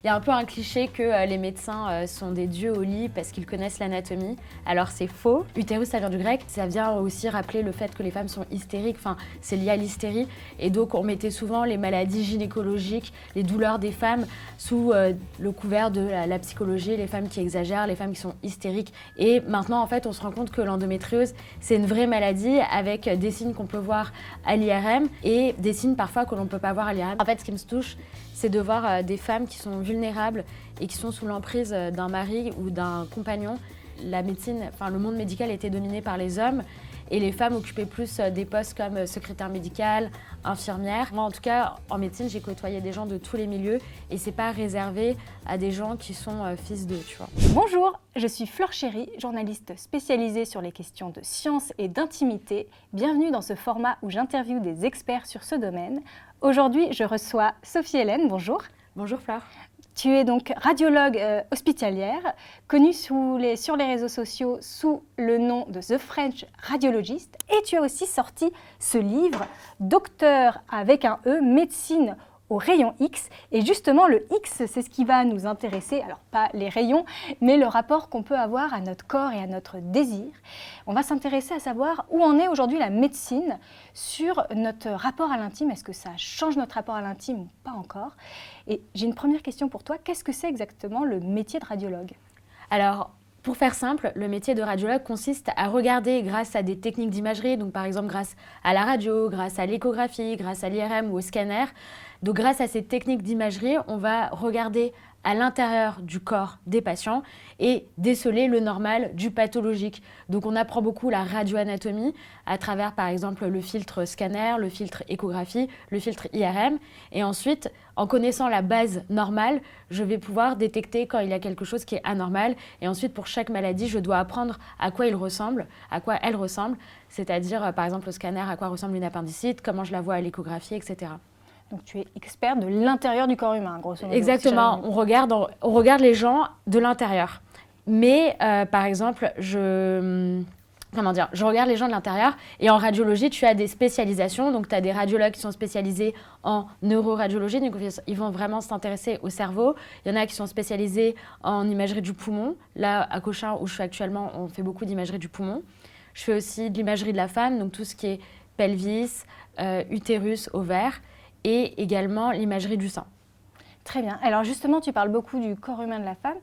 Il y a un peu un cliché que les médecins sont des dieux au lit parce qu'ils connaissent l'anatomie. Alors c'est faux. Utérus, ça vient du grec. Ça vient aussi rappeler le fait que les femmes sont hystériques. Enfin, c'est lié à l'hystérie. Et donc on mettait souvent les maladies gynécologiques, les douleurs des femmes sous le couvert de la psychologie, les femmes qui exagèrent, les femmes qui sont hystériques. Et maintenant, en fait, on se rend compte que l'endométriose, c'est une vraie maladie avec des signes qu'on peut voir à l'IRM et des signes parfois que l'on ne peut pas voir à l'IRM. En fait, ce qui me touche, c'est de voir des femmes qui sont vulnérables et qui sont sous l'emprise d'un mari ou d'un compagnon. La médecine, enfin le monde médical était dominé par les hommes et les femmes occupaient plus des postes comme secrétaire médicale, infirmière. Moi en tout cas, en médecine, j'ai côtoyé des gens de tous les milieux et c'est pas réservé à des gens qui sont fils d'eux, tu vois. Bonjour, je suis Fleur Chéry, journaliste spécialisée sur les questions de science et d'intimité. Bienvenue dans ce format où j'interviewe des experts sur ce domaine. Aujourd'hui, je reçois Sophie Hélène, bonjour. Bonjour Fleur. Tu es donc radiologue hospitalière, connue sur les réseaux sociaux sous le nom de The French Radiologist. Et tu as aussi sorti ce livre, Docteur avec un E, médecine au rayon X. Et justement, le X, c'est ce qui va nous intéresser. Alors, pas les rayons, mais le rapport qu'on peut avoir à notre corps et à notre désir. On va s'intéresser à savoir où en est aujourd'hui la médecine sur notre rapport à l'intime. Est-ce que ça change notre rapport à l'intime ou pas encore? Et j'ai une première question pour toi. Qu'est-ce que c'est exactement le métier de radiologue? Alors, pour faire simple, le métier de radiologue consiste à regarder grâce à des techniques d'imagerie, donc par exemple grâce à la radio, grâce à l'échographie, grâce à l'IRM ou au scanner. Donc grâce à ces techniques d'imagerie, on va regarder à l'intérieur du corps des patients et déceler le normal du pathologique. Donc on apprend beaucoup la radioanatomie à travers par exemple le filtre scanner, le filtre échographie, le filtre IRM. Et ensuite, en connaissant la base normale, je vais pouvoir détecter quand il y a quelque chose qui est anormal. Et ensuite, pour chaque maladie, je dois apprendre à quoi il ressemble, à quoi elle ressemble. C'est-à-dire, par exemple, au scanner, à quoi ressemble une appendicite, comment je la vois à l'échographie, etc. Donc tu es expert de l'intérieur du corps humain, grosso modo. Exactement, on regarde les gens de l'intérieur. Mais par exemple, je regarde les gens de l'intérieur et en radiologie, tu as des spécialisations. Donc tu as des radiologues qui sont spécialisés en neuroradiologie, donc ils vont vraiment s'intéresser au cerveau. Il y en a qui sont spécialisés en imagerie du poumon. Là, à Cochin, où je suis actuellement, on fait beaucoup d'imagerie du poumon. Je fais aussi de l'imagerie de la femme, donc tout ce qui est pelvis, utérus, ovaire. Et également l'imagerie du sein. Très bien. Alors justement, tu parles beaucoup du corps humain de la femme.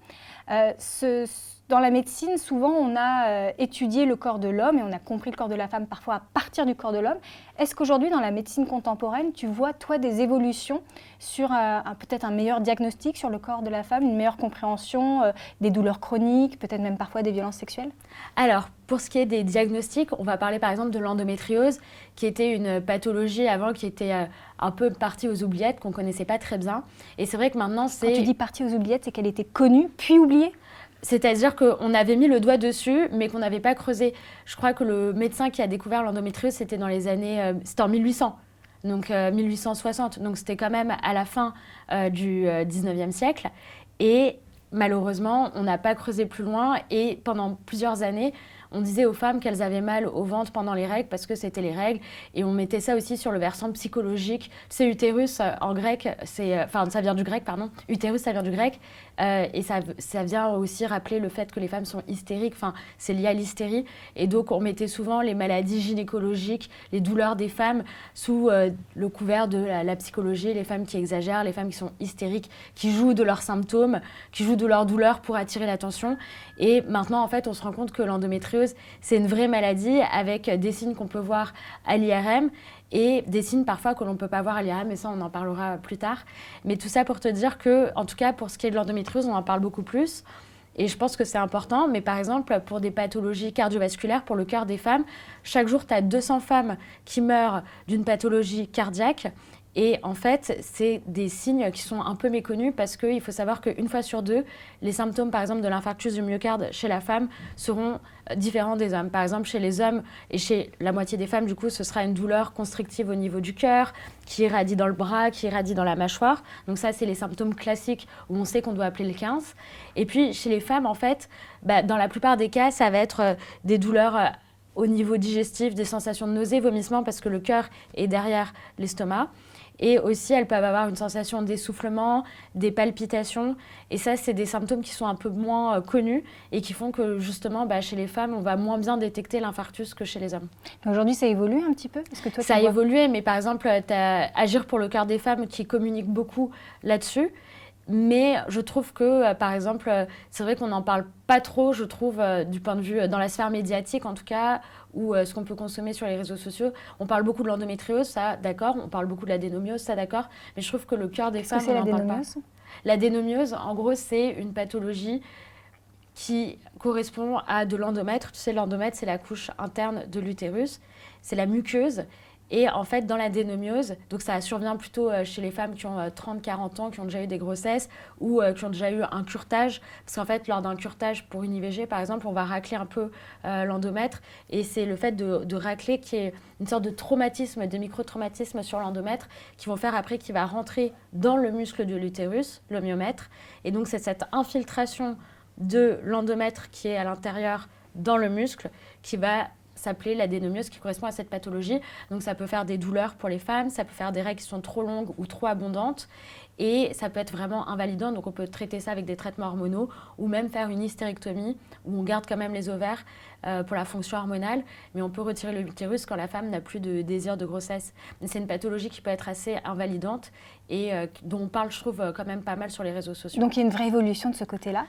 Dans la médecine, souvent, on a étudié le corps de l'homme et on a compris le corps de la femme parfois à partir du corps de l'homme. Est-ce qu'aujourd'hui, dans la médecine contemporaine, tu vois, toi, des évolutions sur peut-être un meilleur diagnostic sur le corps de la femme, une meilleure compréhension des douleurs chroniques, peut-être même parfois des violences sexuelles? Alors, pour ce qui est des diagnostics, on va parler par exemple de l'endométriose, qui était une pathologie avant qui était un peu partie aux oubliettes, qu'on ne connaissait pas très bien. Et c'est vrai que maintenant, c'est... Quand tu dis partie aux oubliettes, c'est qu'elle était connue, puis oubliée? C'est-à-dire qu'on avait mis le doigt dessus, mais qu'on n'avait pas creusé. Je crois que le médecin qui a découvert l'endométriose, c'était dans les années... c'était en 1800, donc 1860. Donc c'était quand même à la fin du 19e siècle. Et malheureusement, on n'a pas creusé plus loin. Et pendant plusieurs années, on disait aux femmes qu'elles avaient mal au ventre pendant les règles parce que c'était les règles. Et on mettait ça aussi sur le versant psychologique. C'est utérus en grec, ça vient du grec, pardon. Utérus, ça vient du grec. Et ça vient aussi rappeler le fait que les femmes sont hystériques. Enfin, c'est lié à l'hystérie. Et donc, on mettait souvent les maladies gynécologiques, les douleurs des femmes sous le couvert de la psychologie. Les femmes qui exagèrent, les femmes qui sont hystériques, qui jouent de leurs symptômes, qui jouent de leurs douleurs pour attirer l'attention. Et maintenant, en fait, on se rend compte que l'endométriose, c'est une vraie maladie avec des signes qu'on peut voir à l'IRM et des signes parfois que l'on ne peut pas voir à l'IRM, mais ça, on en parlera plus tard. Mais tout ça pour te dire que, en tout cas, pour ce qui est de l'endométriose, on en parle beaucoup plus. Et je pense que c'est important, mais par exemple, pour des pathologies cardiovasculaires, pour le cœur des femmes, chaque jour, tu as 200 femmes qui meurent d'une pathologie cardiaque. Et en fait, c'est des signes qui sont un peu méconnus parce qu'il faut savoir qu'une fois sur deux, les symptômes, par exemple, de l'infarctus du myocarde chez la femme seront différents des hommes. Par exemple, chez les hommes et chez la moitié des femmes, du coup, ce sera une douleur constrictive au niveau du cœur, qui irradie dans le bras, qui irradie dans la mâchoire. Donc ça, c'est les symptômes classiques où on sait qu'on doit appeler le 15. Et puis, chez les femmes, en fait, dans la plupart des cas, ça va être des douleurs au niveau digestif, des sensations de nausée, vomissements, parce que le cœur est derrière l'estomac. Et aussi, elles peuvent avoir une sensation d'essoufflement, des palpitations. Et ça, c'est des symptômes qui sont un peu moins connus et qui font que justement, chez les femmes, on va moins bien détecter l'infarctus que chez les hommes. Aujourd'hui, ça évolue un petit peu? Est-ce que toi, ça a évolué, mais par exemple, tu as Agir pour le cœur des femmes qui communique beaucoup là-dessus. Mais je trouve que, par exemple, c'est vrai qu'on n'en parle pas trop, je trouve, du point de vue, dans la sphère médiatique en tout cas, ou ce qu'on peut consommer sur les réseaux sociaux. On parle beaucoup de l'endométriose, ça, d'accord. On parle beaucoup de l'adénomiose, ça, d'accord. Mais je trouve que le cœur des femmes, on n'en parle pas. L'adénomiose, en gros, c'est une pathologie qui correspond à de l'endomètre. Tu sais, l'endomètre, c'est la couche interne de l'utérus. C'est la muqueuse. Et en fait, dans l'adénomiose, donc ça survient plutôt chez les femmes qui ont 30-40 ans, qui ont déjà eu des grossesses ou qui ont déjà eu un curetage. Parce qu'en fait, lors d'un curetage pour une IVG, par exemple, on va racler un peu l'endomètre. Et c'est le fait de racler qui est une sorte de traumatisme, de micro-traumatisme sur l'endomètre qui vont faire après qu'il va rentrer dans le muscle de l'utérus, le myomètre. Et donc, c'est cette infiltration de l'endomètre qui est à l'intérieur dans le muscle qui va s'appeler l'adénomiose, qui correspond à cette pathologie. Donc ça peut faire des douleurs pour les femmes, ça peut faire des règles qui sont trop longues ou trop abondantes et ça peut être vraiment invalidant. Donc on peut traiter ça avec des traitements hormonaux ou même faire une hystérectomie où on garde quand même les ovaires pour la fonction hormonale, mais on peut retirer l'utérus quand la femme n'a plus de désir de grossesse. Mais c'est une pathologie qui peut être assez invalidante et dont on parle, je trouve, quand même pas mal sur les réseaux sociaux. Donc il y a une vraie évolution de ce côté-là,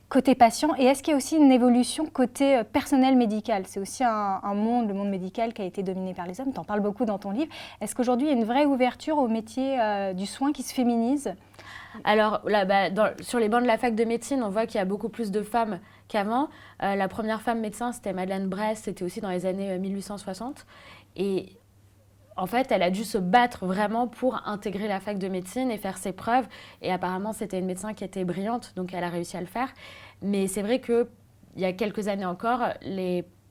côté patient. Et est-ce qu'il y a aussi une évolution côté personnel médical? C'est aussi un monde, le monde médical, qui a été dominé par les hommes. Tu en parles beaucoup dans ton livre. Est-ce qu'aujourd'hui, il y a une vraie ouverture au métier du soin qui se féminise? Alors là, sur les bancs de la fac de médecine, on voit qu'il y a beaucoup plus de femmes qu'avant. La première femme médecin, c'était Madeleine Brès, c'était aussi dans les années 1860. Et en fait, elle a dû se battre vraiment pour intégrer la fac de médecine et faire ses preuves. Et apparemment, c'était une médecin qui était brillante, donc elle a réussi à le faire. Mais c'est vrai qu'il y a quelques années encore,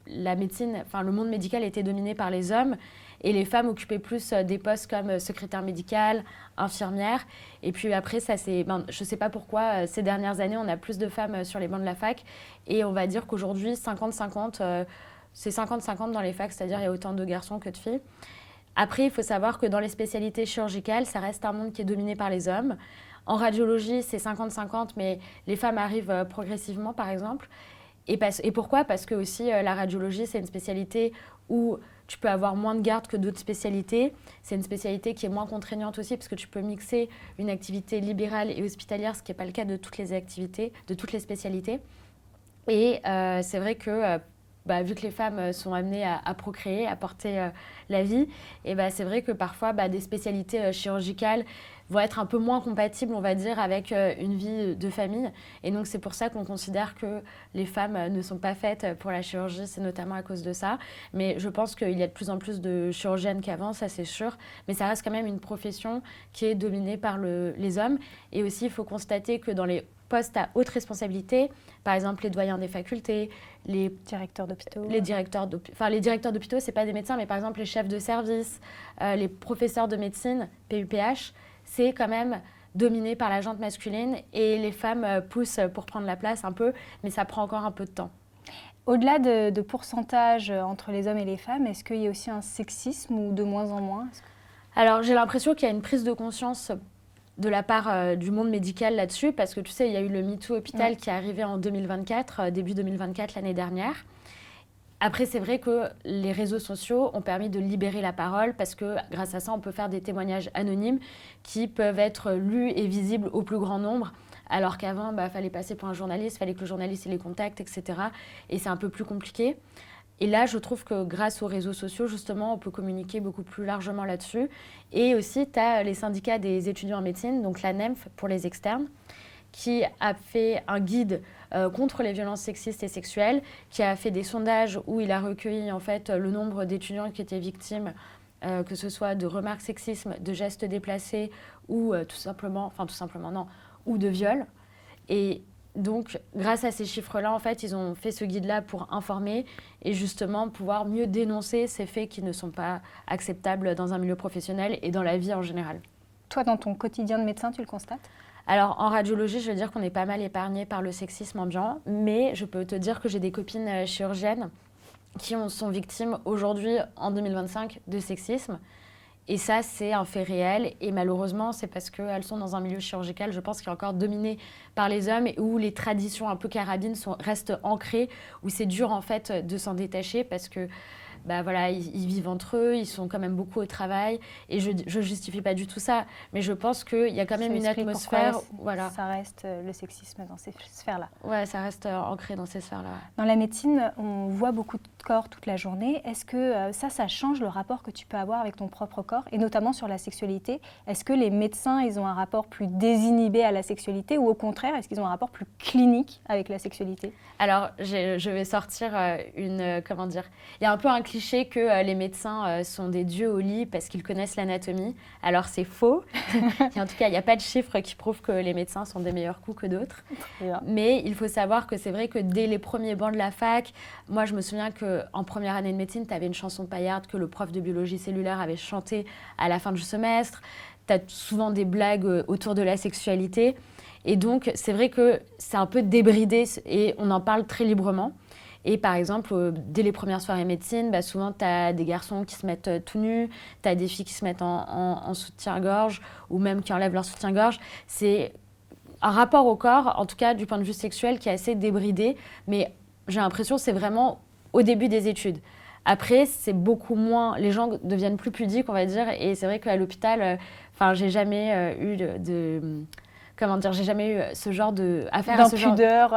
la médecine, le monde médical était dominé par les hommes et les femmes occupaient plus des postes comme secrétaire médicale, infirmière. Et puis après, je ne sais pas pourquoi, ces dernières années, on a plus de femmes sur les bancs de la fac. Et on va dire qu'aujourd'hui, 50-50, c'est 50-50 dans les facs, c'est-à-dire il y a autant de garçons que de filles. Après, il faut savoir que dans les spécialités chirurgicales, ça reste un monde qui est dominé par les hommes. En radiologie, c'est 50-50, mais les femmes arrivent progressivement, par exemple. Et pourquoi? Parce que aussi, la radiologie, c'est une spécialité où tu peux avoir moins de garde que d'autres spécialités. C'est une spécialité qui est moins contraignante aussi, parce que tu peux mixer une activité libérale et hospitalière, ce qui n'est pas le cas de toutes les activités, de toutes les spécialités. Et c'est vrai que vu que les femmes sont amenées à procréer, à porter la vie, et c'est vrai que parfois des spécialités chirurgicales vont être un peu moins compatibles, on va dire, avec une vie de famille. Et donc c'est pour ça qu'on considère que les femmes ne sont pas faites pour la chirurgie, c'est notamment à cause de ça. Mais je pense qu'il y a de plus en plus de chirurgiennes qu'avant, ça c'est sûr. Mais ça reste quand même une profession qui est dominée par les hommes. Et aussi, il faut constater que dans les postes à haute responsabilité, par exemple les doyens des facultés, les directeurs d'hôpitaux. Les directeurs d'hôpitaux, c'est pas des médecins, mais par exemple les chefs de service, les professeurs de médecine, PUPH, c'est quand même dominé par la gente masculine et les femmes poussent pour prendre la place un peu, mais ça prend encore un peu de temps. Au-delà de pourcentage entre les hommes et les femmes, est-ce qu'il y a aussi un sexisme ou de moins en moins? Alors j'ai l'impression qu'il y a une prise de conscience de la part du monde médical là-dessus, parce que tu sais, il y a eu le MeToo Hôpital qui est arrivé en 2024, début 2024 l'année dernière. Après, c'est vrai que les réseaux sociaux ont permis de libérer la parole parce que grâce à ça, on peut faire des témoignages anonymes qui peuvent être lus et visibles au plus grand nombre. Alors qu'avant, fallait passer pour un journaliste, fallait que le journaliste ait les contacts, etc. Et c'est un peu plus compliqué. Et là, je trouve que grâce aux réseaux sociaux, justement, on peut communiquer beaucoup plus largement là-dessus. Et aussi, tu as les syndicats des étudiants en médecine, donc la NEMF pour les externes, qui a fait un guide contre les violences sexistes et sexuelles, qui a fait des sondages où il a recueilli en fait le nombre d'étudiants qui étaient victimes, que ce soit de remarques sexisme, de gestes déplacés ou ou de viols. Et donc, grâce à ces chiffres-là, en fait, ils ont fait ce guide-là pour informer et justement pouvoir mieux dénoncer ces faits qui ne sont pas acceptables dans un milieu professionnel et dans la vie en général. Toi, dans ton quotidien de médecin, tu le constates ? Alors, en radiologie, je veux dire qu'on est pas mal épargné par le sexisme ambiant, mais je peux te dire que j'ai des copines chirurgiennes qui sont victimes aujourd'hui, en 2025, de sexisme. Et ça, c'est un fait réel. Et malheureusement, c'est parce qu'elles sont dans un milieu chirurgical, je pense, qui est encore dominé par les hommes et où les traditions un peu carabines restent ancrées, où c'est dur en fait de s'en détacher parce que bah voilà, ils vivent entre eux, ils sont quand même beaucoup au travail. Et je ne justifie pas du tout ça. Mais je pense qu'il y a quand même une atmosphère. Voilà. Ça reste le sexisme dans ces sphères-là. Ouais, ça reste ancré dans ces sphères-là. Dans la médecine, on voit beaucoup de corps toute la journée. Est-ce que ça change le rapport que tu peux avoir avec ton propre corps, et notamment sur la sexualité? Est-ce que les médecins, ils ont un rapport plus désinhibé à la sexualité, ou au contraire, est-ce qu'ils ont un rapport plus clinique avec la sexualité? Alors, je vais sortir comment dire, il y a un peu un cliché que les médecins sont des dieux au lit parce qu'ils connaissent l'anatomie. Alors, c'est faux. En tout cas, il n'y a pas de chiffres qui prouvent que les médecins sont des meilleurs coups que d'autres. Mais il faut savoir que c'est vrai que dès les premiers bancs de la fac, moi, je me souviens qu'en première année de médecine, tu avais une chanson paillarde que le prof de biologie cellulaire avait chantée à la fin du semestre. Tu as souvent des blagues autour de la sexualité. Et donc, c'est vrai que c'est un peu débridé et on en parle très librement. Et par exemple, dès les premières soirées médecine, bah, souvent, tu as des garçons qui se mettent tout nus, tu as des filles qui se mettent en soutien-gorge ou même qui enlèvent leur soutien-gorge. C'est un rapport au corps, en tout cas du point de vue sexuel, qui est assez débridé. Mais j'ai l'impression que c'est vraiment au début des études. Après, c'est beaucoup moins... Les gens deviennent plus pudiques, on va dire. Et c'est vrai qu'à l'hôpital, j'ai jamais eu comment dire, j'ai jamais eu ce genre affaire à ce genre pudeur.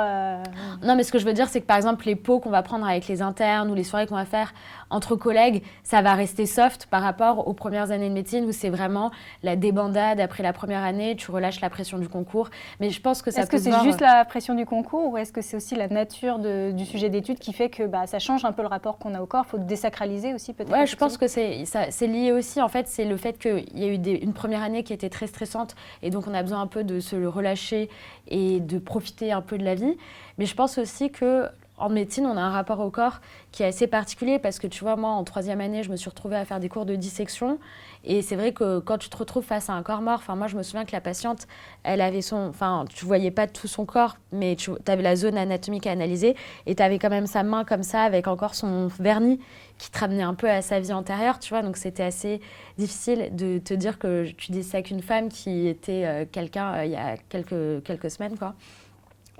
Non, mais ce que je veux dire, c'est que par exemple, les pots qu'on va prendre avec les internes ou les soirées qu'on va faire entre collègues, ça va rester soft par rapport aux premières années de médecine où c'est vraiment la débandade après la première année, tu relâches la pression du concours. Mais je pense que ça Est-ce que c'est juste la pression du concours ou est-ce que c'est aussi la nature du sujet d'étude qui fait que ça change un peu le rapport qu'on a au corps? Il faut désacraliser aussi peut-être? Ouais, je pense que c'est lié aussi. En fait, c'est le fait qu'il y a eu une première année qui était très stressante et donc on a besoin un peu de se le relâcher et de profiter un peu de la vie. Mais je pense aussi qu'en médecine, on a un rapport au corps qui est assez particulier parce que tu vois, moi, en troisième année, je me suis retrouvée à faire des cours de dissection. Et c'est vrai que quand tu te retrouves face à un corps mort, moi, je me souviens que la patiente, elle avait tu voyais pas tout son corps, mais tu avais la zone anatomique à analyser et tu avais quand même sa main comme ça avec encore son vernis qui te ramenait un peu à sa vie antérieure, tu vois. Donc, c'était assez difficile de te dire que tu dissèques une femme qui était quelqu'un il y a quelques semaines, quoi.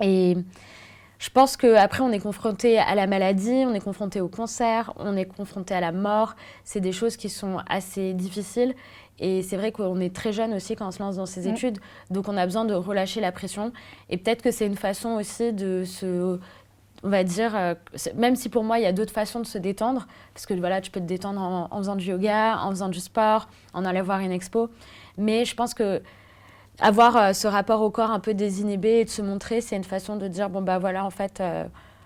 Et je pense qu'après, on est confronté à la maladie, on est confronté au cancer, on est confronté à la mort. C'est des choses qui sont assez difficiles. Et c'est vrai qu'on est très jeune aussi quand on se lance dans ces études. Donc, on a besoin de relâcher la pression. Et peut-être que c'est une façon aussi de on va dire, même si pour moi, il y a d'autres façons de se détendre. Parce que voilà, tu peux te détendre en faisant du yoga, en faisant du sport, en allant voir une expo. Mais je pense que avoir ce rapport au corps un peu désinhibé et de se montrer, c'est une façon de dire, bon bah voilà, en fait,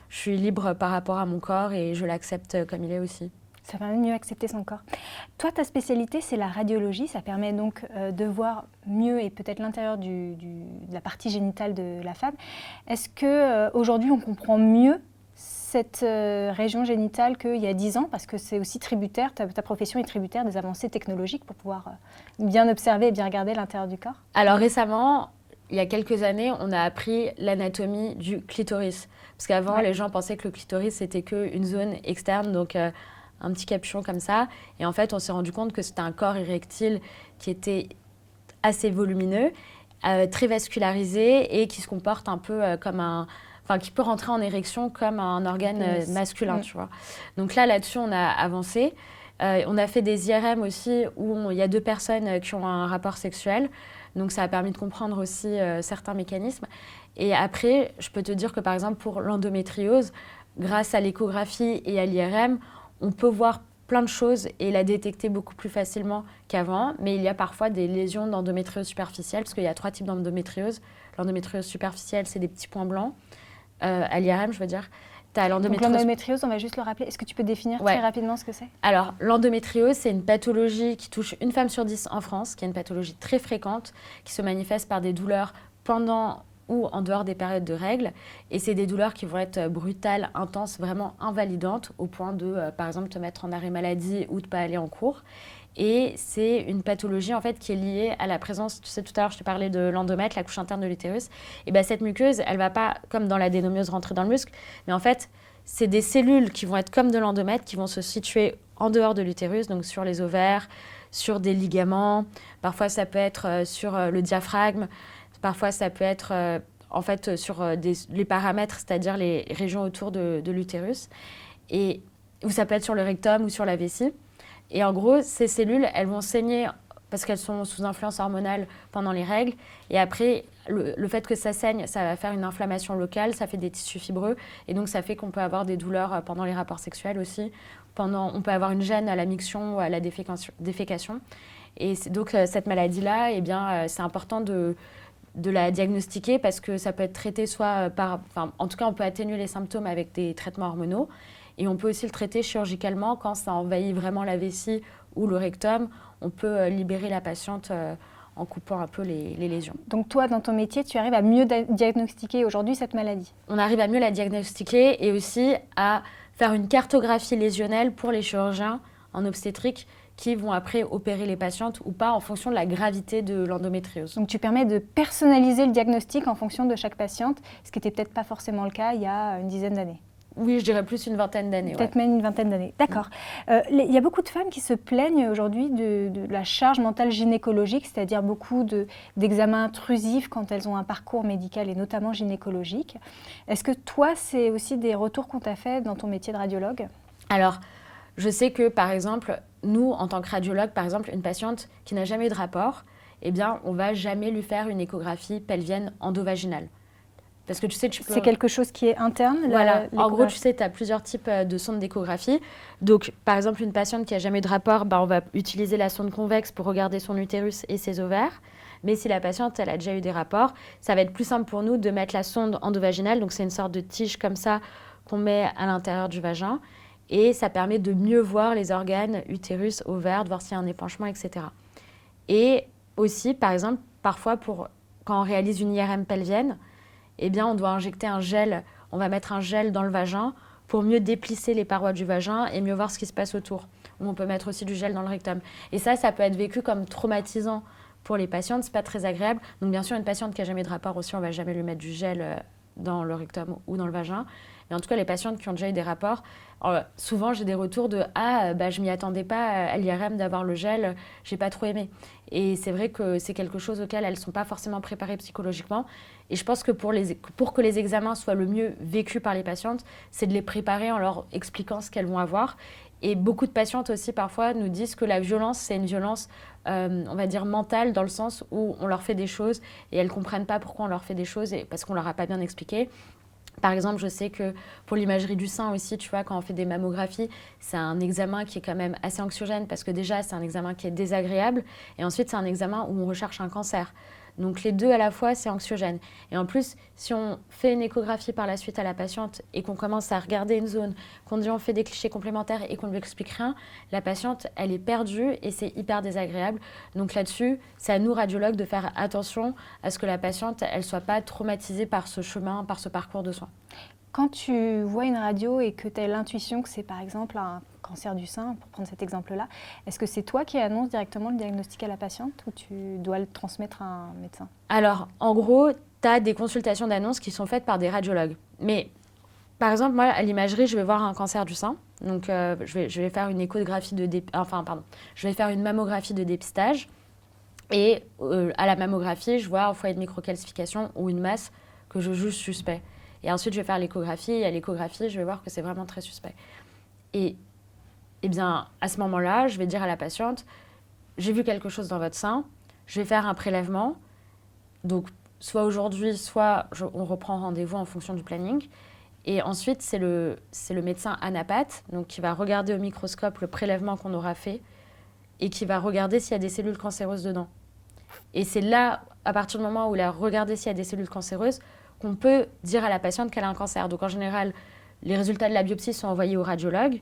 je suis libre par rapport à mon corps et je l'accepte comme il est aussi. Ça permet de mieux accepter son corps. Toi, ta spécialité, c'est la radiologie. Ça permet donc de voir mieux et peut-être l'intérieur de la partie génitale de la femme. Est-ce qu'aujourd'hui, on comprend mieux cette région génitale qu'il y a 10 ans? Parce que c'est aussi tributaire, ta profession est tributaire des avancées technologiques pour pouvoir bien observer et bien regarder l'intérieur du corps. Alors récemment, il y a quelques années, on a appris l'anatomie du clitoris. Parce qu'avant, les gens pensaient que le clitoris, c'était qu'une zone externe, donc un petit capuchon comme ça. Et en fait, on s'est rendu compte que c'était un corps érectile qui était assez volumineux, très vascularisé et qui se comporte un peu comme qui peut rentrer en érection comme un organe masculin, tu vois. Donc là-dessus, on a avancé. On a fait des IRM aussi où il y a 2 personnes qui ont un rapport sexuel. Donc ça a permis de comprendre aussi certains mécanismes. Et après, je peux te dire que par exemple, pour l'endométriose, grâce à l'échographie et à l'IRM, on peut voir plein de choses et la détecter beaucoup plus facilement qu'avant. Mais il y a parfois des lésions d'endométriose superficielle, parce qu'il y a 3 types d'endométriose. L'endométriose superficielle, c'est des petits points blancs. À l'IRM, je veux dire. Donc l'endométriose, on va juste le rappeler. Est-ce que tu peux définir très rapidement ce que c'est? Alors, l'endométriose, c'est une pathologie qui touche une femme sur 10 en France, qui est une pathologie très fréquente, qui se manifeste par des douleurs pendant ou en dehors des périodes de règles. Et c'est des douleurs qui vont être brutales, intenses, vraiment invalidantes, au point de, par exemple, te mettre en arrêt maladie ou de ne pas aller en cours. Et c'est une pathologie en fait qui est liée à la présence, tu sais, tout à l'heure je te parlais de l'endomètre, la couche interne de l'utérus. Et bien cette muqueuse, elle ne va pas, comme dans l'adénomiose, rentrer dans le muscle, mais en fait, c'est des cellules qui vont être comme de l'endomètre, qui vont se situer en dehors de l'utérus, donc sur les ovaires, sur des ligaments, parfois ça peut être sur le diaphragme, parfois ça peut être en fait sur les paramètres, c'est-à-dire les régions autour de l'utérus, ou ça peut être sur le rectum ou sur la vessie. Et en gros, ces cellules, elles vont saigner parce qu'elles sont sous influence hormonale pendant les règles. Et après, le fait que ça saigne, ça va faire une inflammation locale, ça fait des tissus fibreux. Et donc, ça fait qu'on peut avoir des douleurs pendant les rapports sexuels aussi. On peut avoir une gêne à la miction ou à la défécation. Et donc, cette maladie-là, eh bien, c'est important de la diagnostiquer parce que ça peut être traité soit en tout cas, on peut atténuer les symptômes avec des traitements hormonaux. Et on peut aussi le traiter chirurgicalement quand ça envahit vraiment la vessie ou le rectum. On peut libérer la patiente en coupant un peu les lésions. Donc toi, dans ton métier, tu arrives à mieux diagnostiquer aujourd'hui cette maladie? On arrive à mieux la diagnostiquer et aussi à faire une cartographie lésionnelle pour les chirurgiens en obstétrique qui vont après opérer les patientes ou pas en fonction de la gravité de l'endométriose. Donc tu permets de personnaliser le diagnostic en fonction de chaque patiente, ce qui n'était peut-être pas forcément le cas il y a une dizaine d'années. Oui, je dirais plus une vingtaine d'années. Peut-être même une vingtaine d'années, d'accord. Il y a beaucoup de femmes qui se plaignent aujourd'hui de la charge mentale gynécologique, c'est-à-dire beaucoup d'examens intrusifs quand elles ont un parcours médical et notamment gynécologique. Est-ce que toi, c'est aussi des retours qu'on t'a fait dans ton métier de radiologue? Alors, je sais que par exemple, nous, en tant que radiologue, par exemple, une patiente qui n'a jamais eu de rapport, eh bien, on ne va jamais lui faire une échographie pelvienne endovaginale. Parce que tu sais, C'est quelque chose qui est interne. Voilà. En gros, tu sais, tu as plusieurs types de sondes d'échographie. Donc, par exemple, une patiente qui n'a jamais eu de rapport, on va utiliser la sonde convexe pour regarder son utérus et ses ovaires. Mais si la patiente, elle a déjà eu des rapports, ça va être plus simple pour nous de mettre la sonde endovaginale. Donc, c'est une sorte de tige comme ça qu'on met à l'intérieur du vagin. Et ça permet de mieux voir les organes, utérus, ovaires, de voir s'il y a un épanchement, etc. Et aussi, par exemple, parfois, quand on réalise une IRM pelvienne, eh bien, on doit injecter un gel, on va mettre un gel dans le vagin pour mieux déplisser les parois du vagin et mieux voir ce qui se passe autour. Ou on peut mettre aussi du gel dans le rectum. Et ça peut être vécu comme traumatisant pour les patientes, c'est pas très agréable. Donc bien sûr, une patiente qui n'a jamais de rapport aussi, on va jamais lui mettre du gel dans le rectum ou dans le vagin. Et en tout cas, les patientes qui ont déjà eu des rapports, souvent j'ai des retours de « Ah, je m'y attendais pas à l'IRM d'avoir le gel, j'ai pas trop aimé ». Et c'est vrai que c'est quelque chose auquel elles ne sont pas forcément préparées psychologiquement. Et je pense que pour que les examens soient le mieux vécus par les patientes, c'est de les préparer en leur expliquant ce qu'elles vont avoir. Et beaucoup de patientes aussi parfois nous disent que la violence, c'est une violence, on va dire, mentale, dans le sens où on leur fait des choses et elles ne comprennent pas pourquoi on leur fait des choses parce qu'on ne leur a pas bien expliqué. Par exemple, je sais que pour l'imagerie du sein aussi, tu vois, quand on fait des mammographies, c'est un examen qui est quand même assez anxiogène parce que déjà, c'est un examen qui est désagréable et ensuite, c'est un examen où on recherche un cancer. Donc les deux à la fois, c'est anxiogène. Et en plus, si on fait une échographie par la suite à la patiente et qu'on commence à regarder une zone, qu'on dit on fait des clichés complémentaires et qu'on ne lui explique rien, la patiente, elle est perdue et c'est hyper désagréable. Donc là-dessus, c'est à nous, radiologues, de faire attention à ce que la patiente, elle ne soit pas traumatisée par ce chemin, par ce parcours de soins. Quand tu vois une radio et que tu as l'intuition que c'est par exemple un cancer du sein, pour prendre cet exemple-là, est-ce que c'est toi qui annonces directement le diagnostic à la patiente ou tu dois le transmettre à un médecin? Alors, en gros, tu as des consultations d'annonces qui sont faites par des radiologues. Mais, par exemple, moi, à l'imagerie, je vais voir un cancer du sein. Donc, je vais faire une échographie je vais faire une mammographie de dépistage. Et à la mammographie, je vois un foyer de microcalcification ou une masse que je juge suspect. Et ensuite, je vais faire l'échographie. Et à l'échographie, je vais voir que c'est vraiment très suspect. Et bien, à ce moment-là, je vais dire à la patiente, j'ai vu quelque chose dans votre sein, je vais faire un prélèvement. Donc, soit aujourd'hui, soit on reprend rendez-vous en fonction du planning. Et ensuite, c'est le médecin anapathe, donc qui va regarder au microscope le prélèvement qu'on aura fait et qui va regarder s'il y a des cellules cancéreuses dedans. Et c'est là, à partir du moment où il a regardé s'il y a des cellules cancéreuses, qu'on peut dire à la patiente qu'elle a un cancer. Donc en général, les résultats de la biopsie sont envoyés au radiologue.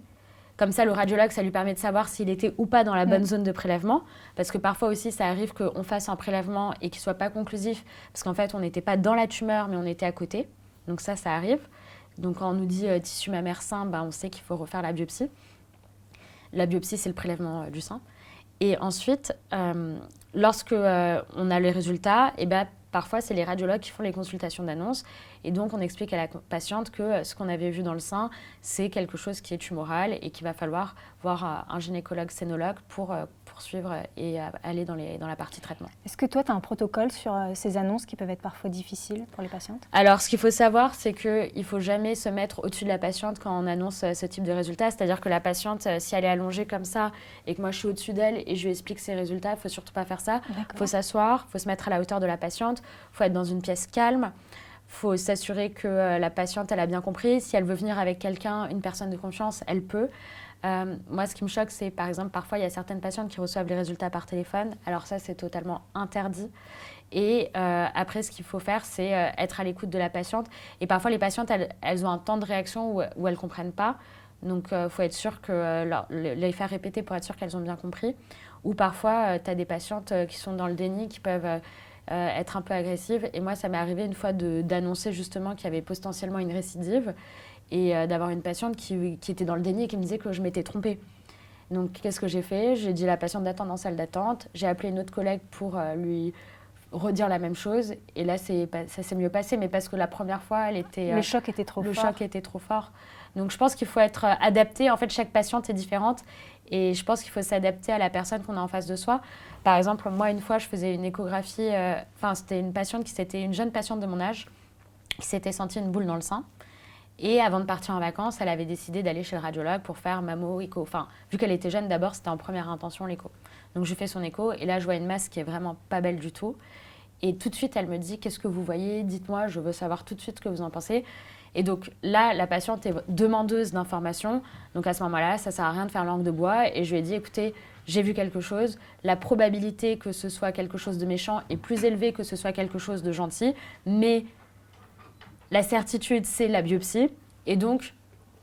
Comme ça, le radiologue, ça lui permet de savoir s'il était ou pas dans la bonne zone de prélèvement. Parce que parfois aussi, ça arrive qu'on fasse un prélèvement et qu'il ne soit pas conclusif. Parce qu'en fait, on n'était pas dans la tumeur, mais on était à côté. Donc ça arrive. Donc quand on nous dit tissu mammaire sain, on sait qu'il faut refaire la biopsie. La biopsie, c'est le prélèvement du sein. Et ensuite, lorsque on a les résultats, parfois c'est les radiologues qui font les consultations d'annonce. Et donc on explique à la patiente que ce qu'on avait vu dans le sein, c'est quelque chose qui est tumoral et qu'il va falloir voir un gynécologue scénologue pour poursuivre et aller dans la partie traitement. Est-ce que toi, tu as un protocole sur ces annonces qui peuvent être parfois difficiles pour les patientes? Alors, ce qu'il faut savoir, c'est qu'il ne faut jamais se mettre au-dessus de la patiente quand on annonce ce type de résultats. C'est-à-dire que la patiente, si elle est allongée comme ça et que moi je suis au-dessus d'elle et je lui explique ses résultats, il ne faut surtout pas faire ça. Il faut s'asseoir, il faut se mettre à la hauteur de la patiente, il faut être dans une pièce calme. Il faut s'assurer que la patiente, elle a bien compris. Si elle veut venir avec quelqu'un, une personne de confiance, elle peut. Moi, ce qui me choque, c'est par exemple, parfois, il y a certaines patientes qui reçoivent les résultats par téléphone. Alors ça, c'est totalement interdit. Et après, ce qu'il faut faire, c'est être à l'écoute de la patiente. Et parfois, les patientes, elles ont un temps de réaction où elles ne comprennent pas. Donc, il faut être sûr que les faire répéter pour être sûr qu'elles ont bien compris. Ou parfois, tu as des patientes qui sont dans le déni, qui peuvent être un peu agressives. Et moi, ça m'est arrivé une fois d'annoncer justement qu'il y avait potentiellement une récidive et d'avoir une patiente qui était dans le déni et qui me disait que je m'étais trompée. Donc, qu'est-ce que j'ai fait? J'ai dit à la patiente d'attendre en salle d'attente. J'ai appelé une autre collègue pour lui redire la même chose. Et là, ça s'est mieux passé, mais parce que la première fois, le choc était trop fort. Le choc était trop fort. Donc, je pense qu'il faut être adapté. En fait, chaque patiente est différente. Et je pense qu'il faut s'adapter à la personne qu'on a en face de soi. Par exemple, moi, une fois, je faisais une échographie. C'était une jeune patiente de mon âge qui s'était sentie une boule dans le sein. Et avant de partir en vacances, elle avait décidé d'aller chez le radiologue pour faire mammo, écho. Enfin, vu qu'elle était jeune, d'abord, c'était en première intention l'écho. Donc, je fais son écho et là, je vois une masse qui est vraiment pas belle du tout. Et tout de suite, elle me dit « Qu'est-ce que vous voyez? Dites-moi, je veux savoir tout de suite ce que vous en pensez. » Et donc là, la patiente est demandeuse d'informations. Donc à ce moment-là, ça ne sert à rien de faire langue de bois. Et je lui ai dit « Écoutez, j'ai vu quelque chose. La probabilité que ce soit quelque chose de méchant est plus élevée que ce soit quelque chose de gentil. Mais la certitude, c'est la biopsie. Et donc,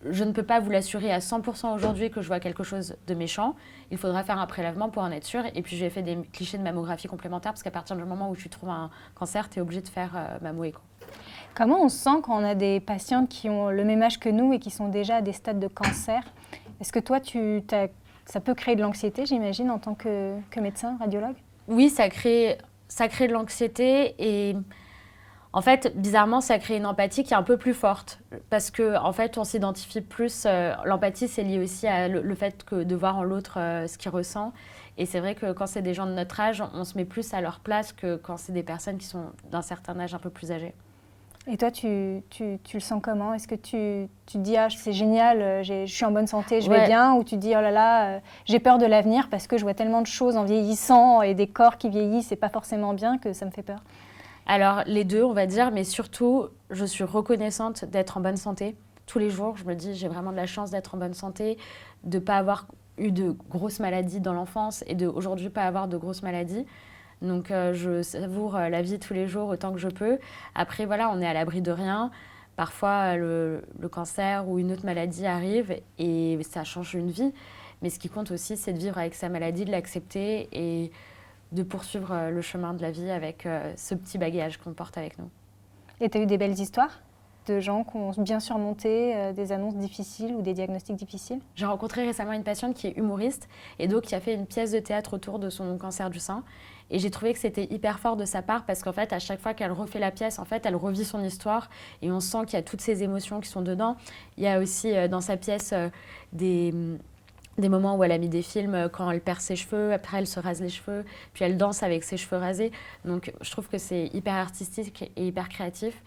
je ne peux pas vous l'assurer à 100% aujourd'hui que je vois quelque chose de méchant. Il faudra faire un prélèvement pour en être sûr. Et puis, j'ai fait des clichés de mammographie complémentaires parce qu'à partir du moment où tu trouves un cancer, tu es obligé de faire mammo-écho. Comment on se sent quand on a des patientes qui ont le même âge que nous et qui sont déjà à des stades de cancer? Est-ce que toi, ça peut créer de l'anxiété, j'imagine, en tant que médecin, radiologue? Oui, ça crée de l'anxiété et en fait, bizarrement, ça crée une empathie qui est un peu plus forte parce qu'en fait, on s'identifie plus. L'empathie, c'est lié aussi à le fait de voir en l'autre ce qu'il ressent. Et c'est vrai que quand c'est des gens de notre âge, on se met plus à leur place que quand c'est des personnes qui sont d'un certain âge un peu plus âgées. Et toi, tu le sens comment? Est-ce que tu te dis « Ah, c'est génial, je suis en bonne santé, je vais bien » ou tu te dis « Oh là là, j'ai peur de l'avenir parce que je vois tellement de choses en vieillissant et des corps qui vieillissent, c'est pas forcément bien que ça me fait peur ». Alors, les deux, on va dire, mais surtout, je suis reconnaissante d'être en bonne santé. Tous les jours, je me dis, j'ai vraiment de la chance d'être en bonne santé, de ne pas avoir eu de grosses maladies dans l'enfance et d'aujourd'hui pas avoir de grosses maladies. Donc, je savoure la vie tous les jours autant que je peux. Après, voilà, on est à l'abri de rien. Parfois, le cancer ou une autre maladie arrive et ça change une vie. Mais ce qui compte aussi, c'est de vivre avec sa maladie, de l'accepter et de poursuivre le chemin de la vie avec ce petit bagage qu'on porte avec nous. Et tu as eu des belles histoires de gens qui ont bien surmonté des annonces difficiles ou des diagnostics difficiles? J'ai rencontré récemment une patiente qui est humoriste et donc qui a fait une pièce de théâtre autour de son cancer du sein. Et j'ai trouvé que c'était hyper fort de sa part parce qu'en fait, à chaque fois qu'elle refait la pièce, en fait, elle revit son histoire et on sent qu'il y a toutes ces émotions qui sont dedans. Il y a aussi dans sa pièce des moments où elle a mis des films quand elle perd ses cheveux, après elle se rase les cheveux, puis elle danse avec ses cheveux rasés. Donc je trouve que c'est hyper artistique et hyper créatif.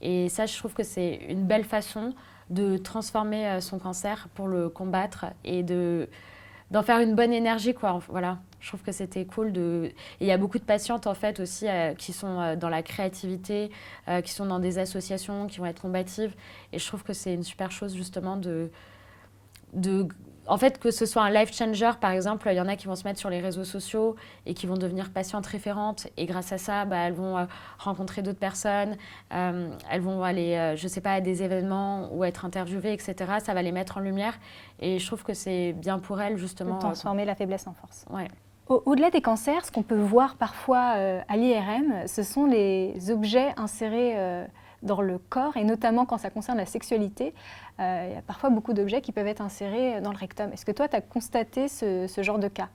Et ça, je trouve que c'est une belle façon de transformer son cancer pour le combattre et d'en faire une bonne énergie, quoi. Voilà. Je trouve que c'était cool. Et il y a beaucoup de patientes en fait aussi qui sont dans la créativité, qui sont dans des associations, qui vont être combatives. Et je trouve que c'est une super chose justement en fait, que ce soit un life changer, par exemple, il y en a qui vont se mettre sur les réseaux sociaux et qui vont devenir patientes référentes. Et grâce à ça, elles vont rencontrer d'autres personnes, elles vont aller, je ne sais pas, à des événements ou être interviewées, etc. Ça va les mettre en lumière. Et je trouve que c'est bien pour elles, justement. De transformer la faiblesse en force. Ouais. Au-delà des cancers, ce qu'on peut voir parfois à l'IRM, ce sont les objets insérés dans le corps, et notamment quand ça concerne la sexualité. Il y a parfois beaucoup d'objets qui peuvent être insérés dans le rectum. Est-ce que toi, tu as constaté ce genre de cas?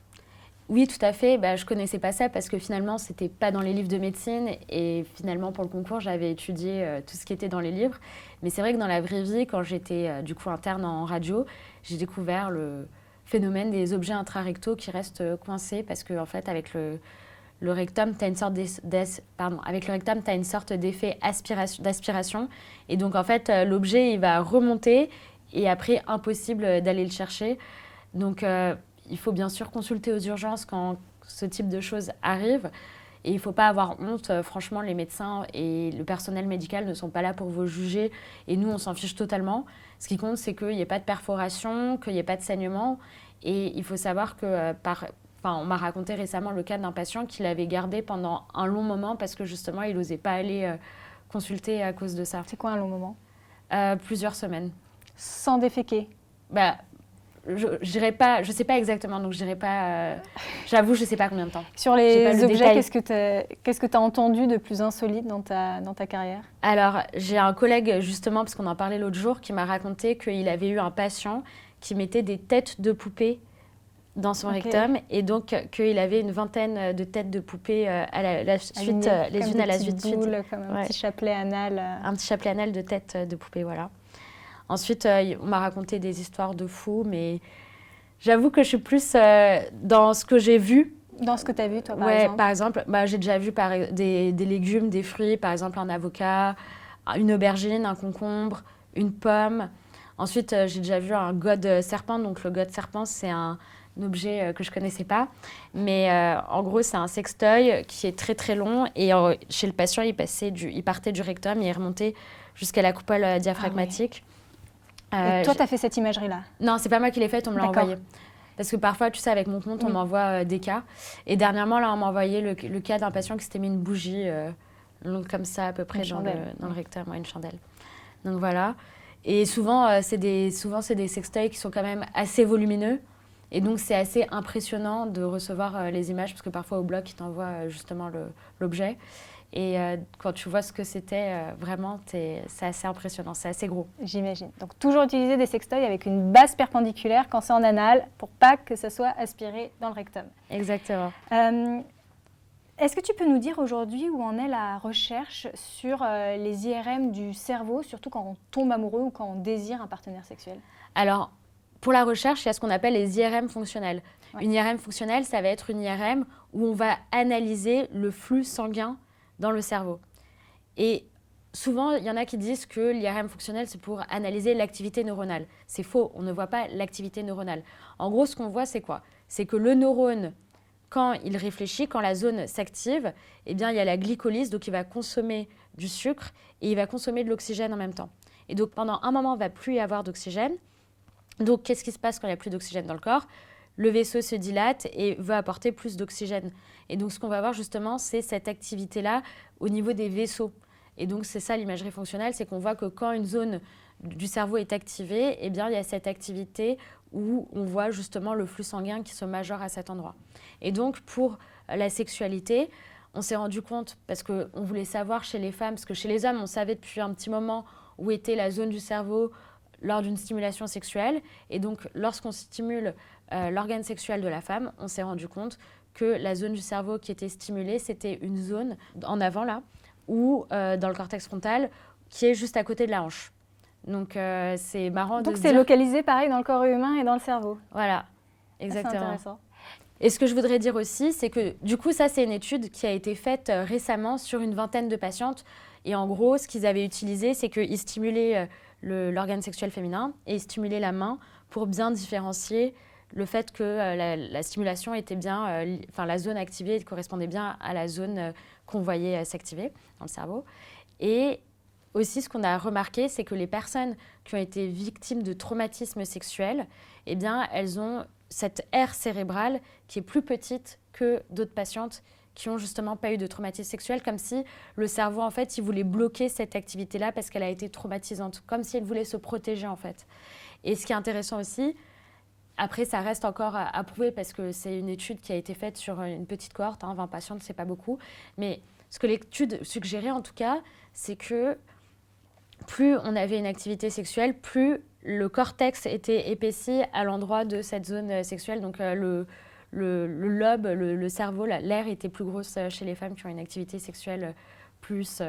Oui, tout à fait. Bah, je connaissais pas ça parce que finalement, c'était pas dans les livres de médecine. Et finalement, pour le concours, j'avais étudié tout ce qui était dans les livres. Mais c'est vrai que dans la vraie vie, quand j'étais du coup interne en radio, j'ai découvert le phénomène des objets intrarectaux qui restent coincés parce que en fait, avec le rectum, tu as une sorte avec le rectum, tu as une sorte d'effet d'aspiration. Et donc, en fait, l'objet, il va remonter et après, impossible d'aller le chercher. Donc, il faut bien sûr consulter aux urgences quand ce type de choses arrive. Et il ne faut pas avoir honte. Franchement, les médecins et le personnel médical ne sont pas là pour vous juger. Et nous, on s'en fiche totalement. Ce qui compte, c'est qu'il n'y ait pas de perforation, qu'il n'y ait pas de saignement. Et il faut savoir que on m'a raconté récemment le cas d'un patient qui l'avait gardé pendant un long moment parce que justement, il n'osait pas aller consulter à cause de ça. C'est quoi un long moment? Plusieurs semaines. Sans déféquer? Bah, je sais pas exactement, donc je dirais pas. J'avoue, je sais pas combien de temps. Sur les objets, qu'est-ce que tu as entendu de plus insolite dans ta carrière? Alors, j'ai un collègue, justement, parce qu'on en parlait l'autre jour, qui m'a raconté qu'il avait eu un patient qui mettait des têtes de poupées dans son rectum, et donc qu'il avait une vingtaine de têtes de poupées à la suite, les unes à la suite. Comme un petit chapelet anal. Un petit chapelet anal de têtes de poupées, voilà. Ensuite, on m'a raconté des histoires de fous, mais j'avoue que je suis plus dans ce que j'ai vu. Dans ce que tu as vu, toi, par exemple? Par exemple, j'ai déjà vu des légumes, des fruits, par exemple un avocat, une aubergine, un concombre, une pomme. Ensuite, j'ai déjà vu un god serpent. Donc, le god serpent, c'est un objet que je ne connaissais pas. Mais en gros, c'est un sextoy qui est très, très long. Et chez le patient, il partait du rectum et il remontait jusqu'à la coupole diaphragmatique. Et toi, tu as fait cette imagerie-là? Non, c'est pas moi qui l'ai faite, on me l'a envoyé. Parce que parfois, tu sais, avec mon compte, on m'envoie des cas. Et dernièrement, là, on m'a envoyé le cas d'un patient qui s'était mis une bougie longue comme ça, à peu près, dans le rectum, une chandelle. Donc voilà. Et souvent, c'est des sextoys qui sont quand même assez volumineux. Et donc, c'est assez impressionnant de recevoir les images, parce que parfois, au bloc, ils t'envoient justement l'objet. Et quand tu vois ce que c'était, vraiment, c'est assez impressionnant, c'est assez gros. J'imagine. Donc, toujours utiliser des sextoys avec une base perpendiculaire quand c'est en anal, pour pas que ça soit aspiré dans le rectum. Exactement. Est-ce que tu peux nous dire aujourd'hui où en est la recherche sur les IRM du cerveau, surtout quand on tombe amoureux ou quand on désire un partenaire sexuel? Alors, pour la recherche, il y a ce qu'on appelle les IRM fonctionnelles. Ouais. Une IRM fonctionnelle, ça va être une IRM où on va analyser le flux sanguin dans le cerveau. Et souvent, il y en a qui disent que l'IRM fonctionnelle, c'est pour analyser l'activité neuronale. C'est faux, on ne voit pas l'activité neuronale. En gros, ce qu'on voit, c'est quoi? C'est que le neurone, quand il réfléchit, quand la zone s'active, eh bien, il y a la glycolyse, donc il va consommer du sucre et il va consommer de l'oxygène en même temps. Et donc, pendant un moment, il ne va plus y avoir d'oxygène. Donc, qu'est-ce qui se passe quand il n'y a plus d'oxygène dans le corps? Le vaisseau se dilate et veut apporter plus d'oxygène. Et donc, ce qu'on va voir justement, c'est cette activité-là au niveau des vaisseaux. Et donc, c'est ça l'imagerie fonctionnelle, c'est qu'on voit que quand une zone du cerveau est activée, eh bien, il y a cette activité où on voit justement le flux sanguin qui se majeure à cet endroit. Et donc, pour la sexualité, on s'est rendu compte, parce qu'on voulait savoir chez les femmes, parce que chez les hommes, on savait depuis un petit moment où était la zone du cerveau lors d'une stimulation sexuelle. Et donc, lorsqu'on stimule l'organe sexuel de la femme, on s'est rendu compte que la zone du cerveau qui était stimulée, c'était une zone en avant, là, ou dans le cortex frontal, qui est juste à côté de la hanche. Donc, c'est marrant de se dire... Donc, c'est localisé pareil dans le corps humain et dans le cerveau. Voilà, exactement. C'est intéressant. Et ce que je voudrais dire aussi, c'est que du coup, ça, c'est une étude qui a été faite récemment sur une vingtaine de patientes. Et en gros, ce qu'ils avaient utilisé, c'est qu'ils stimulaient l'organe sexuel féminin et ils stimulaient la main pour bien différencier le fait que la stimulation était bien, la zone activée correspondait bien à la zone qu'on voyait s'activer dans le cerveau. Et aussi, ce qu'on a remarqué, c'est que les personnes qui ont été victimes de traumatismes sexuels, eh bien, elles ont cette aire cérébrale qui est plus petite que d'autres patientes qui n'ont justement pas eu de traumatisme sexuel, comme si le cerveau, en fait, il voulait bloquer cette activité-là parce qu'elle a été traumatisante, comme si elle voulait se protéger, en fait. Et ce qui est intéressant aussi, après, ça reste encore à prouver parce que c'est une étude qui a été faite sur une petite cohorte, 20 patientes, c'est pas beaucoup. Mais ce que l'étude suggérait, en tout cas, c'est que plus on avait une activité sexuelle, plus le cortex était épaissi à l'endroit de cette zone sexuelle. Donc, le le lobe, le cerveau, l'aire était plus grosse chez les femmes qui ont une activité sexuelle plus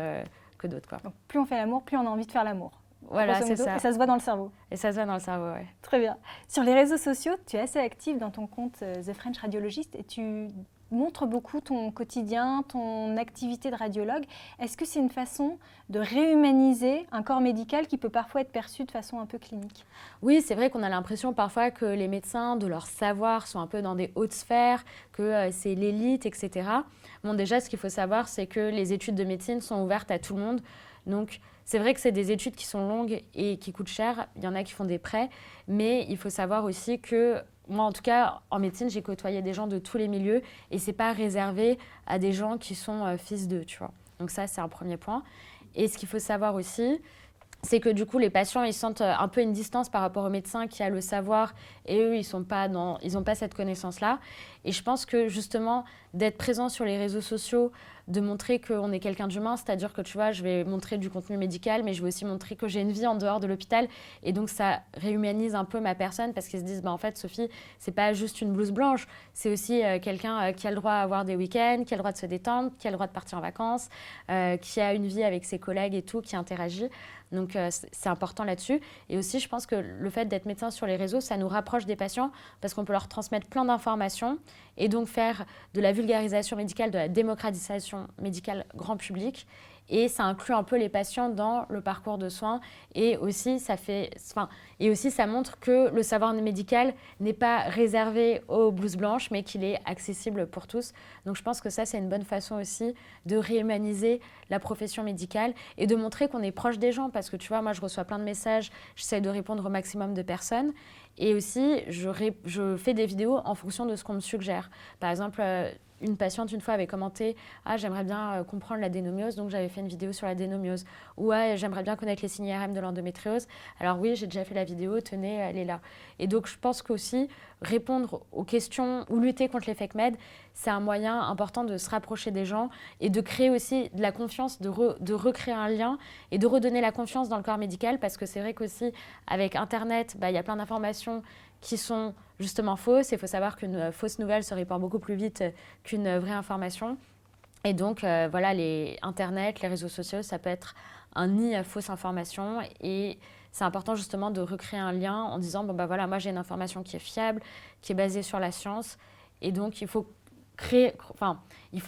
que d'autres, quoi. Donc, plus on fait l'amour, plus on a envie de faire l'amour. Voilà, c'est ça. Et ça se voit dans le cerveau. Et ça se voit dans le cerveau, ouais. Très bien. Sur les réseaux sociaux, tu es assez active dans ton compte The French Radiologist et tu montres beaucoup ton quotidien, ton activité de radiologue. Est-ce que c'est une façon de réhumaniser un corps médical qui peut parfois être perçu de façon un peu clinique? Oui, c'est vrai qu'on a l'impression parfois que les médecins, de leur savoir, sont un peu dans des hautes sphères, que c'est l'élite, etc. Bon, déjà, ce qu'il faut savoir, c'est que les études de médecine sont ouvertes à tout le monde. Donc, c'est vrai que c'est des études qui sont longues et qui coûtent cher. Il y en a qui font des prêts. Mais il faut savoir aussi que moi, en tout cas, en médecine, j'ai côtoyé des gens de tous les milieux et c'est pas réservé à des gens qui sont fils d'eux, tu vois. Donc ça, c'est un premier point. Et ce qu'il faut savoir aussi, c'est que du coup, les patients, ils sentent un peu une distance par rapport aux médecins qui a le savoir et eux, ils n'ont pas cette connaissance-là. Et je pense que justement, d'être présent sur les réseaux sociaux, de montrer qu'on est quelqu'un d'humain, c'est-à-dire que tu vois, je vais montrer du contenu médical, mais je vais aussi montrer que j'ai une vie en dehors de l'hôpital. Et donc, ça réhumanise un peu ma personne parce qu'ils se disent, bah, en fait, Sophie, c'est pas juste une blouse blanche, c'est aussi quelqu'un qui a le droit à avoir des week-ends, qui a le droit de se détendre, qui a le droit de partir en vacances, qui a une vie avec ses collègues et tout, qui interagit. Donc, c'est important là-dessus. Et aussi, je pense que le fait d'être médecin sur les réseaux, ça nous rapproche des patients parce qu'on peut leur transmettre plein d'informations et donc faire de la vulgarisation médicale, de la démocratisation médicale grand public. Et ça inclut un peu les patients dans le parcours de soins. Et aussi, ça montre que le savoir médical n'est pas réservé aux blouses blanches, mais qu'il est accessible pour tous. Donc je pense que ça, c'est une bonne façon aussi de réhumaniser la profession médicale et de montrer qu'on est proche des gens. Parce que tu vois, moi, je reçois plein de messages, j'essaie de répondre au maximum de personnes. Et aussi, je fais des vidéos en fonction de ce qu'on me suggère. Par exemple, une patiente, une fois, avait commenté « Ah, j'aimerais bien comprendre l'adénomiose, donc j'avais fait une vidéo sur l'adénomiose. » Ou « Ah, j'aimerais bien connaître les signes IRM de l'endométriose. » Alors oui, j'ai déjà fait la vidéo, tenez, elle est là. Et donc, je pense qu'aussi, répondre aux questions ou lutter contre les fake med, c'est un moyen important de se rapprocher des gens et de créer aussi de la confiance, de recréer un lien et de redonner la confiance dans le corps médical parce que c'est vrai qu'aussi, avec Internet, il y a plein d'informations qui sont justement fausses. Il faut savoir qu'une fausse nouvelle se répand beaucoup plus vite qu'une vraie information. Et donc, voilà, Internet, les réseaux sociaux, ça peut être un nid à fausses informations. Et c'est important justement de recréer un lien en disant, bon, voilà, moi j'ai une information qui est fiable, qui est basée sur la science. Et donc, il faut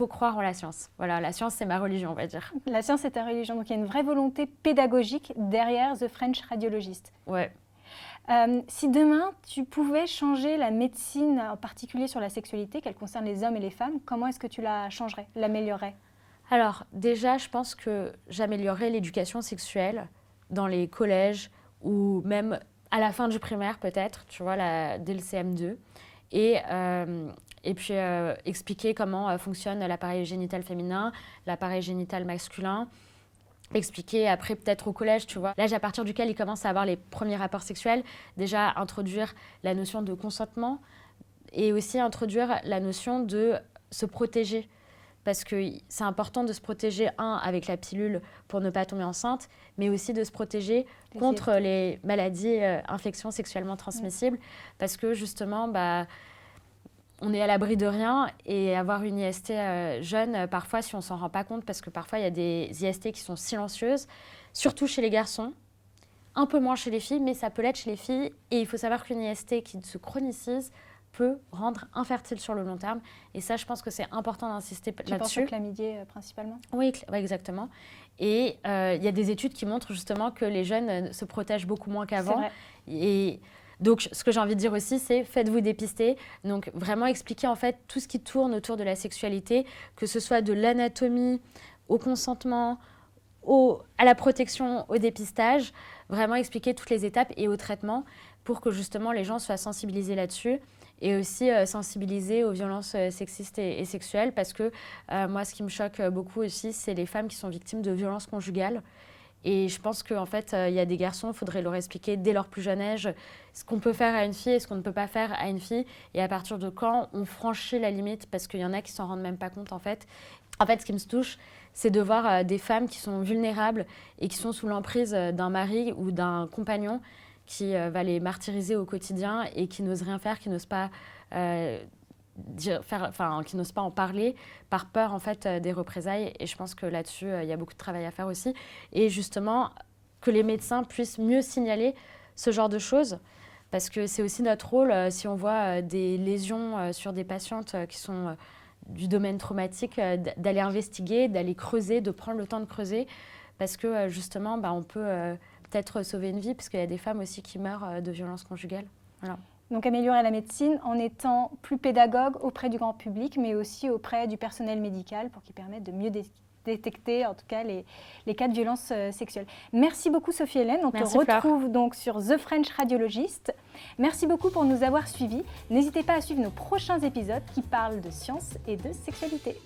croire en la science. Voilà, la science, c'est ma religion, on va dire. La science, c'est ta religion. Donc, il y a une vraie volonté pédagogique derrière The French Radiologist. Ouais. Si demain, tu pouvais changer la médecine, en particulier sur la sexualité, qu'elle concerne les hommes et les femmes, comment est-ce que tu la changerais, l'améliorerais? Alors, déjà, je pense que j'améliorerais l'éducation sexuelle dans les collèges ou même à la fin du primaire, peut-être, tu vois, dès le CM2. Et puis, expliquer comment fonctionne l'appareil génital féminin, l'appareil génital masculin. Expliquer après peut-être au collège, tu vois, l'âge à partir duquel ils commencent à avoir les premiers rapports sexuels, déjà introduire la notion de consentement et aussi introduire la notion de se protéger. Parce que c'est important de se protéger, avec la pilule pour ne pas tomber enceinte, mais aussi de se protéger contre les maladies, infections sexuellement transmissibles. Parce que justement, on est à l'abri de rien et avoir une IST jeune, parfois, si on ne s'en rend pas compte, parce que parfois, il y a des IST qui sont silencieuses, surtout chez les garçons, un peu moins chez les filles, mais ça peut l'être chez les filles. Et il faut savoir qu'une IST qui se chronicise peut rendre infertile sur le long terme. Et ça, je pense que c'est important d'insister là-dessus. Tu penses au chlamydier principalement? Oui, exactement. Et il y a des études qui montrent justement que les jeunes se protègent beaucoup moins qu'avant. Et donc, ce que j'ai envie de dire aussi, c'est faites-vous dépister. Donc, vraiment expliquer en fait tout ce qui tourne autour de la sexualité, que ce soit de l'anatomie au consentement, à la protection, au dépistage. Vraiment expliquer toutes les étapes et au traitement pour que justement les gens soient sensibilisés là-dessus. Et aussi sensibiliser aux violences sexistes et sexuelles parce que moi, ce qui me choque beaucoup aussi, c'est les femmes qui sont victimes de violences conjugales. Et je pense qu'en fait, il y a des garçons, il faudrait leur expliquer dès leur plus jeune âge ce qu'on peut faire à une fille et ce qu'on ne peut pas faire à une fille. Et à partir de quand on franchit la limite, parce qu'il y en a qui ne s'en rendent même pas compte en fait. En fait, ce qui me touche, c'est de voir des femmes qui sont vulnérables et qui sont sous l'emprise d'un mari ou d'un compagnon qui va les martyriser au quotidien et qui n'osent rien faire, qui n'osent pas qui n'osent pas en parler par peur en fait des représailles. Et je pense que là-dessus, il y a beaucoup de travail à faire aussi. Et justement, que les médecins puissent mieux signaler ce genre de choses. Parce que c'est aussi notre rôle, si on voit des lésions sur des patientes qui sont du domaine traumatique, d'aller investiguer, d'aller creuser, de prendre le temps de creuser. Parce que justement, on peut peut-être sauver une vie, parce qu'il y a des femmes aussi qui meurent de violences conjugales. Voilà. Donc améliorer la médecine en étant plus pédagogue auprès du grand public, mais aussi auprès du personnel médical pour qu'il permette de mieux détecter en tout cas les cas de violences sexuelles. Merci beaucoup Sophie-Hélène, on Merci, te retrouve donc sur The French Radiologist. Merci beaucoup pour nous avoir suivis. N'hésitez pas à suivre nos prochains épisodes qui parlent de science et de sexualité.